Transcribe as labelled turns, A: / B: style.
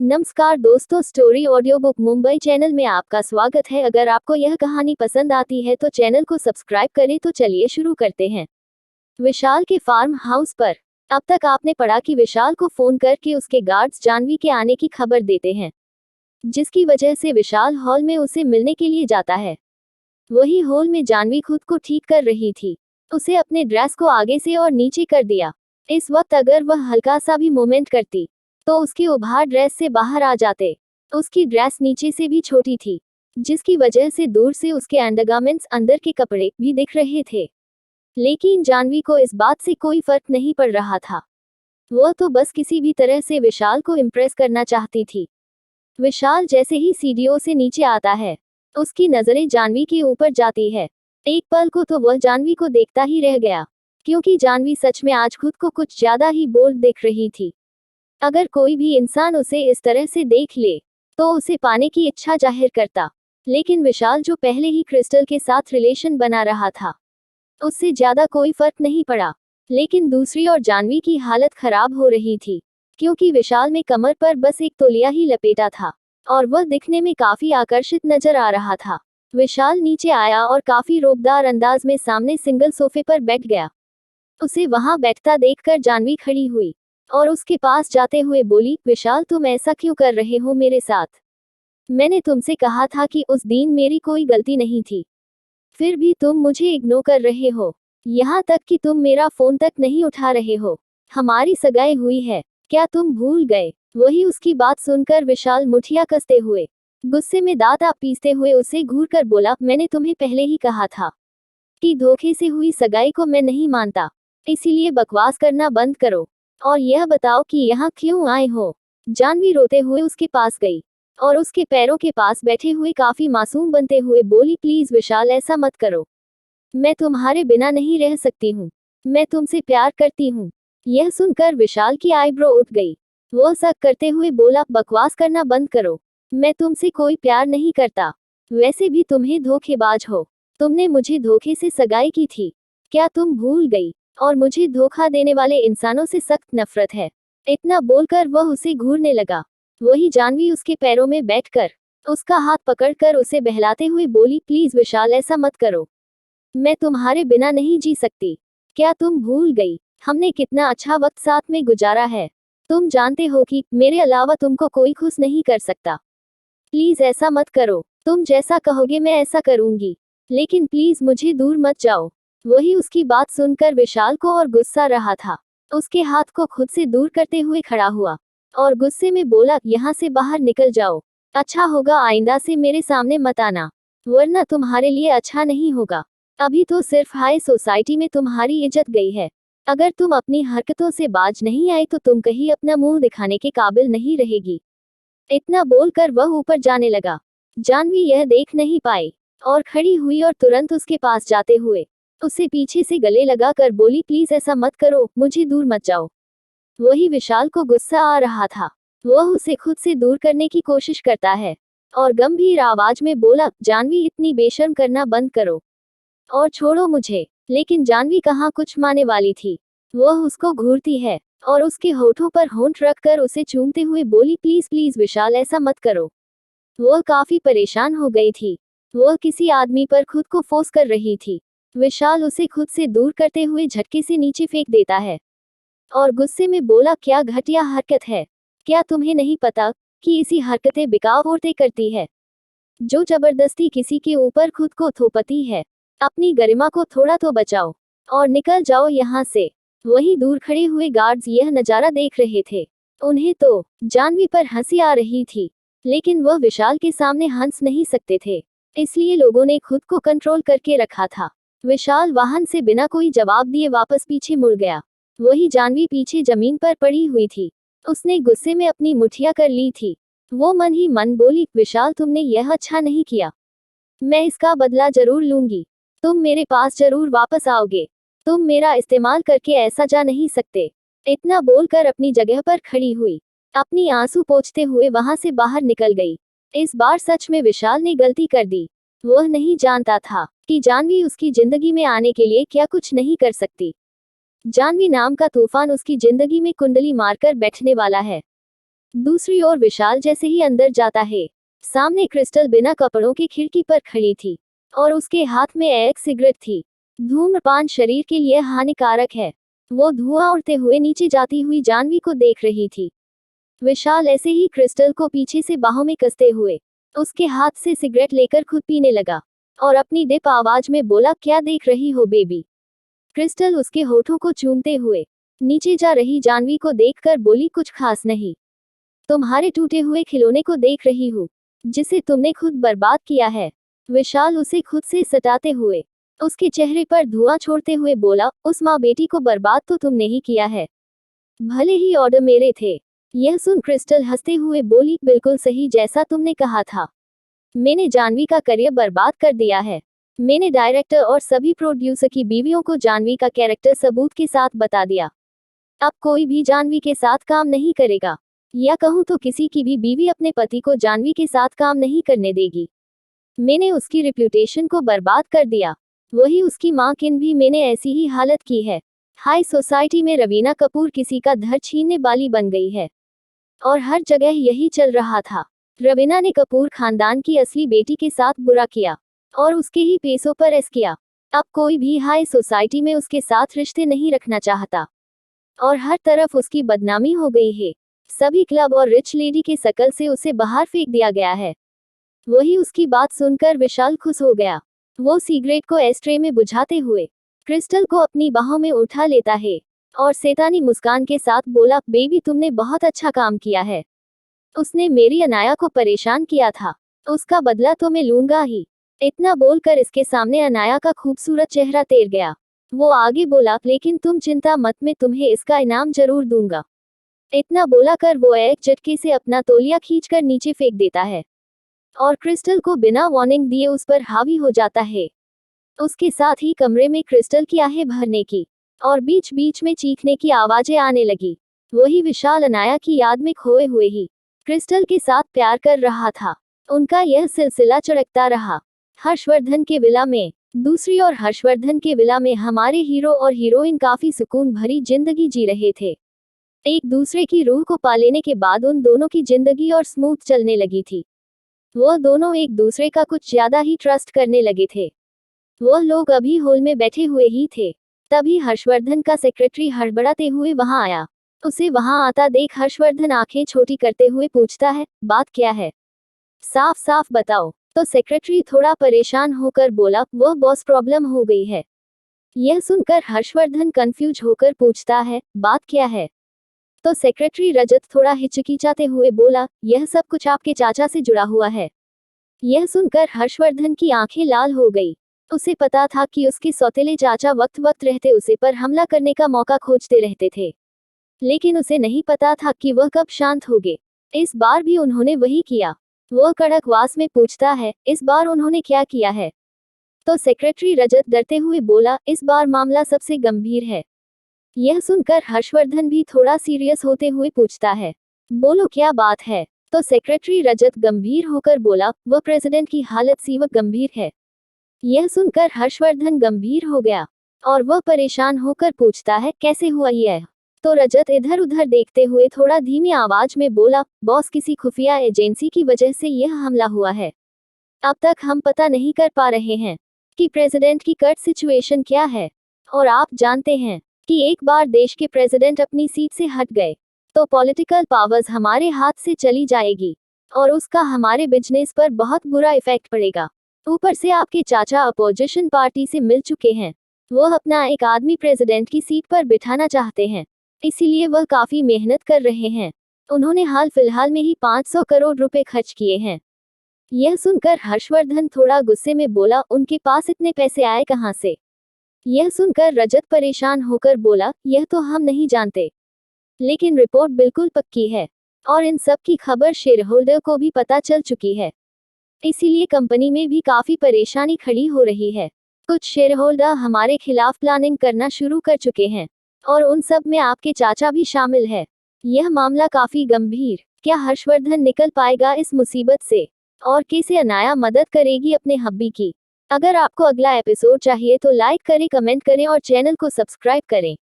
A: नमस्कार दोस्तों, story audio book Mumbai channel में आपका स्वागत है। अगर आपको यह कहानी पसंद आती है तो चैनल को सब्सक्राइब करें। तो चलिए शुरू करते हैं। विशाल के फार्म हाउस पर। अब तक आपने पढ़ा कि विशाल को फोन करके उसके गार्ड्स जानवी के आने की खबर देते हैं, जिसकी वजह से विशाल हॉल में उसे मिलने के लिए जाता है। वही हॉल में जानवी खुद को ठीक कर रही थी। उसे अपने ड्रेस को आगे से और नीचे कर दिया। इस वक्त अगर वह हल्का सा भी मूवमेंट करती तो उसके उभार ड्रेस से बाहर आ जाते। उसकी ड्रेस नीचे से भी छोटी थी, जिसकी वजह से दूर से उसके अंडरगारमेंट्स अंदर के कपड़े भी दिख रहे थे। लेकिन जानवी को इस बात से कोई फर्क नहीं पड़ रहा था। वह तो बस किसी भी तरह से विशाल को इम्प्रेस करना चाहती थी। विशाल जैसे ही सीढ़ियों से नीचे आता है, उसकी नजरें जानवी के ऊपर जाती है। एक पल को तो वह जानवी को देखता ही रह गया, क्योंकि जानवी सच में आज खुद को कुछ ज्यादा ही बोल्ड दिख रही थी। अगर कोई भी इंसान उसे इस तरह से देख ले तो उसे पाने की इच्छा जाहिर करता। लेकिन विशाल, जो पहले ही क्रिस्टल के साथ रिलेशन बना रहा था, उससे ज्यादा कोई फर्क नहीं पड़ा। लेकिन दूसरी ओर जानवी की हालत खराब हो रही थी, क्योंकि विशाल में कमर पर बस एक तौलिया ही लपेटा था और वह दिखने में काफी आकर्षित नजर आ रहा था। विशाल नीचे आया और काफी रोबदार अंदाज में सामने सिंगल सोफे पर बैठ गया। उसे वहां बैठता देखकर जानवी खड़ी हुई और उसके पास जाते हुए बोली, विशाल, तुम ऐसा क्यों कर रहे हो मेरे साथ? मैंने तुमसे कहा था कि उस दिन मेरी कोई गलती नहीं थी, फिर भी तुम मुझे इग्नोर कर रहे हो। यहाँ तक कि तुम मेरा फोन तक नहीं उठा रहे हो। हमारी सगाई हुई है, क्या तुम भूल गए? वही उसकी बात सुनकर विशाल मुठिया कसते हुए, गुस्से में दांत पीसते हुए उसे घूर कर बोला, मैंने तुम्हें पहले ही कहा था कि धोखे से हुई सगाई को मैं नहीं मानता, इसीलिए बकवास करना बंद करो और यह बताओ कि यहाँ क्यों आए हो। जानवी रोते हुए उसके पास गई और उसके पैरों के पास बैठे हुए काफी मासूम बनते हुए बोली, प्लीज विशाल, ऐसा मत करो। मैं तुम्हारे बिना नहीं रह सकती हूँ। मैं तुमसे प्यार करती हूँ। यह सुनकर विशाल की आईब्रो उठ गई। वह शक करते हुए बोला, बकवास करना बंद करो। मैं तुमसे कोई प्यार नहीं करता। वैसे भी तुम्हें धोखेबाज हो। तुमने मुझे धोखे से सगाई की थी, क्या तुम भूल गई? और मुझे धोखा देने वाले इंसानों से सख्त नफरत है। इतना बोलकर वह उसे घूरने लगा। वही जानवी उसके पैरों में बैठकर उसका हाथ पकड़कर उसे बहलाते हुए बोली, प्लीज विशाल, ऐसा मत करो। मैं तुम्हारे बिना नहीं जी सकती। क्या तुम भूल गई हमने कितना अच्छा वक्त साथ में गुजारा है? तुम जानते हो कि मेरे अलावा तुमको कोई खुश नहीं कर सकता। प्लीज ऐसा मत करो। तुम जैसा कहोगे मैं ऐसा करूंगी, लेकिन प्लीज मुझे दूर मत जाओ। वही उसकी बात सुनकर विशाल को और गुस्सा रहा था। उसके हाथ को खुद से दूर करते हुए खड़ा हुआ और गुस्से में बोला, यहाँ से बाहर निकल जाओ। अच्छा होगा आइंदा से मेरे सामने मत आना, वरना तुम्हारे लिए अच्छा नहीं होगा। अभी तो सिर्फ हाई सोसाइटी में तुम्हारी इज्जत गई है। अगर तुम अपनी हरकतों से बाज नहीं आई तो तुम कहीं अपना मुंह दिखाने के काबिल नहीं रहेगी। इतना बोलकर वह ऊपर जाने लगा। जानवी यह देख नहीं पाई और खड़ी हुई और तुरंत उसके पास जाते हुए उसे पीछे से गले लगा कर बोली, प्लीज ऐसा मत करो, मुझे दूर मत जाओ। वही विशाल को गुस्सा आ रहा था। वह उसे खुद से दूर करने की कोशिश करता है और गंभीर आवाज में बोला, जानवी, इतनी बेशर्म करना बंद करो और छोड़ो मुझे। लेकिन जानवी कहाँ कुछ माने वाली थी। वह उसको घूरती है और उसके होठों पर होंठ रखकर उसे चूमते हुए बोली, प्लीज प्लीज विशाल, ऐसा मत करो। वह काफी परेशान हो गई थी। वह किसी आदमी पर खुद को फोर्स कर रही थी। विशाल उसे खुद से दूर करते हुए झटके से नीचे फेंक देता है और गुस्से में बोला, क्या घटिया हरकत है। क्या तुम्हें नहीं पता कि इसी हरकतें बिकाऊ औरतें करती है, जो जबरदस्ती किसी के ऊपर खुद को थोपती है। अपनी गरिमा को थोड़ा तो बचाओ और निकल जाओ यहाँ से। वहीं दूर खड़े हुए गार्ड्स यह नजारा देख रहे थे। उन्हें तो जानवी पर हंसी आ रही थी, लेकिन वह विशाल के सामने हंस नहीं सकते थे, इसलिए लोगों ने खुद को कंट्रोल करके रखा था। विशाल वाहन से बिना कोई जवाब दिए वापस पीछे मुड़ गया। वही जानवी पीछे जमीन पर पड़ी हुई थी। उसने गुस्से में अपनी मुठिया कर ली थी। वो मन ही मन बोली, विशाल, तुमने यह अच्छा नहीं किया। मैं इसका बदला जरूर लूंगी। तुम मेरे पास जरूर वापस आओगे। तुम मेरा इस्तेमाल करके ऐसा जा नहीं सकते। इतना बोलकर अपनी जगह पर खड़ी हुई, अपनी आंसू पोंछते हुए वहां से बाहर निकल गई। इस बार सच में विशाल ने गलती कर दी। वह नहीं जानता था कि जानवी उसकी जिंदगी में आने के लिए क्या कुछ नहीं कर सकती। जानवी नाम का तूफान उसकी जिंदगी में कुंडली मारकर बैठने वाला है। दूसरी ओर विशाल जैसे ही अंदर जाता है, सामने क्रिस्टल बिना कपड़ों के खिड़की पर खड़ी थी और उसके हाथ में एक सिगरेट थी। धूम्रपान शरीर के लिए हानिकारक है। वो धुआं उड़ते हुए नीचे जाती हुई जाह्नवी को देख रही थी। विशाल ऐसे ही क्रिस्टल को पीछे से बाहों में कसते हुए उसके हाथ से सिगरेट लेकर खुद पीने लगा और अपनी डिप आवाज में बोला, क्या देख रही हो बेबी। क्रिस्टल उसके होठों को चूमते हुए नीचे जा रही जाह्नवी को देखकर बोली, कुछ खास नहीं, तुम्हारे टूटे हुए खिलौने को देख रही हूँ जिसे तुमने खुद बर्बाद किया है। विशाल उसे खुद से सटाते हुए उसके चेहरे पर धुआं छोड़ते हुए बोला, उस माँ बेटी को बर्बाद तो तुमने ही किया है, भले ही ऑर्डर मेरे थे। यह सुन क्रिस्टल हंसते हुए बोली, बिल्कुल सही, जैसा तुमने कहा था। मैंने जाह्नवी का करियर बर्बाद कर दिया है। मैंने डायरेक्टर और सभी प्रोड्यूसर की बीवियों को जाह्नवी का कैरेक्टर सबूत के साथ बता दिया। अब कोई भी जाह्नवी के साथ काम नहीं करेगा, या कहूँ तो किसी की भी बीवी अपने पति को जाह्नवी के साथ काम नहीं करने देगी। मैंने उसकी रेप्यूटेशन को बर्बाद कर दिया। वही उसकी माँ किन भी मैंने ऐसी ही हालत की है। हाई सोसाइटी में रवीना कपूर किसी का धर छीनने वाली बन गई है और हर जगह यही चल रहा था। रवीना ने कपूर खानदान की असली बेटी के साथ बुरा किया और उसके ही पैसों पर ऐश किया। अब कोई भी हाई सोसाइटी में उसके साथ रिश्ते नहीं रखना चाहता और हर तरफ उसकी बदनामी हो गई है। सभी क्लब और रिच लेडी के शकल से उसे बाहर फेंक दिया गया है। वही उसकी बात सुनकर विशाल खुश हो गया। वो सिगरेट को एस्ट्रे में बुझाते हुए क्रिस्टल को अपनी बाहों में उठा लेता है और शैतानी मुस्कान के साथ बोला, बेबी तुमने बहुत अच्छा काम किया है। उसने मेरी अनाया को परेशान किया था, उसका बदला तो मैं लूंगा ही। इतना बोलकर इसके सामने अनाया का खूबसूरत चेहरा तैर गया। वो आगे बोला, लेकिन तुम चिंता मत, मैं तुम्हें इसका इनाम जरूर दूंगा। इतना बोला कर वो एक झटके से अपना तौलिया खींचकर नीचे फेंक देता है और क्रिस्टल को बिना वार्निंग दिए उस पर हावी हो जाता है। उसके साथ ही कमरे में क्रिस्टल की आहें भरने की और बीच बीच में चीखने की आवाजें आने लगी। वही विशाल अनाया की याद में खोए हुए ही क्रिस्टल के साथ प्यार कर रहा था। उनका यह सिलसिला चढ़कता रहा। हर्षवर्धन के विला में दूसरी ओर हर्षवर्धन के विला में हमारे हीरो और हीरोइन काफी सुकून भरी जिंदगी जी रहे थे। एक दूसरे की रूह को पा लेने के बाद उन दोनों की जिंदगी और स्मूथ चलने लगी थी। वह दोनों एक दूसरे का कुछ ज्यादा ही ट्रस्ट करने लगे थे। वह लोग अभी हॉल में बैठे हुए ही थे, तभी हर्षवर्धन का सेक्रेटरी हड़बड़ाते हुए वहां आया। उसे वहां आता देख हर्षवर्धन आंखें छोटी करते हुए पूछता है, बात क्या है, साफ साफ बताओ। तो सेक्रेटरी थोड़ा परेशान होकर बोला, वह बॉस प्रॉब्लम हो गई है। यह सुनकर हर्षवर्धन कंफ्यूज होकर पूछता है, बात क्या है। तो सेक्रेटरी रजत थोड़ा हिचकिचाते हुए बोला, यह सब कुछ आपके चाचा से जुड़ा हुआ है। यह सुनकर हर्षवर्धन की आंखें लाल हो गई। उसे पता था कि उसके सौतेले चाचा वक्त वक्त रहते उसे पर हमला करने का मौका खोजते रहते थे, लेकिन उसे नहीं पता था कि वह कब शांत होंगे। इस बार भी उन्होंने वही किया। वह कड़क आवाज में पूछता है, इस बार उन्होंने क्या किया है। तो सेक्रेटरी रजत डरते हुए बोला, इस बार मामला सबसे गंभीर है। यह सुनकर हर्षवर्धन भी थोड़ा सीरियस होते हुए पूछता है, बोलो क्या बात है। तो सेक्रेटरी रजत गंभीर होकर बोला, वह प्रेसिडेंट की हालत सीवक गंभीर है। यह सुनकर हर्षवर्धन गंभीर हो गया और वह परेशान होकर पूछता है, कैसे हुआ यह। तो रजत इधर उधर देखते हुए थोड़ा धीमी आवाज में बोला, बॉस किसी खुफिया एजेंसी की वजह से यह हमला हुआ है। अब तक हम पता नहीं कर पा रहे हैं कि प्रेसिडेंट की कर्ट सिचुएशन क्या है। और आप जानते हैं कि एक बार देश के प्रेसिडेंट अपनी सीट से हट गए तो पॉलिटिकल पावर्स हमारे हाथ से चली जाएगी और उसका हमारे बिजनेस पर बहुत बुरा इफेक्ट पड़ेगा। ऊपर से आपके चाचा अपोजिशन पार्टी से मिल चुके हैं। वह अपना एक आदमी प्रेसिडेंट की सीट पर बिठाना चाहते हैं, इसीलिए वह काफी मेहनत कर रहे हैं। उन्होंने हाल फिलहाल में ही 500 करोड़ रुपए खर्च किए हैं। यह सुनकर हर्षवर्धन थोड़ा गुस्से में बोला, उनके पास इतने पैसे आए कहां से। यह सुनकर रजत परेशान होकर बोला, यह तो हम नहीं जानते, लेकिन रिपोर्ट बिल्कुल पक्की है और इन सब की खबर शेयर होल्डर को भी पता चल चुकी है। इसीलिए कंपनी में भी काफी परेशानी खड़ी हो रही है। कुछ शेयर होल्डर हमारे खिलाफ प्लानिंग करना शुरू कर चुके हैं और उन सब में आपके चाचा भी शामिल है। यह मामला काफी गंभीर। क्या हर्षवर्धन निकल पाएगा इस मुसीबत से और कैसे अनाया मदद करेगी अपने हब्बी की। अगर आपको अगला एपिसोड चाहिए तो लाइक करें, कमेंट करें और चैनल को सब्सक्राइब करें।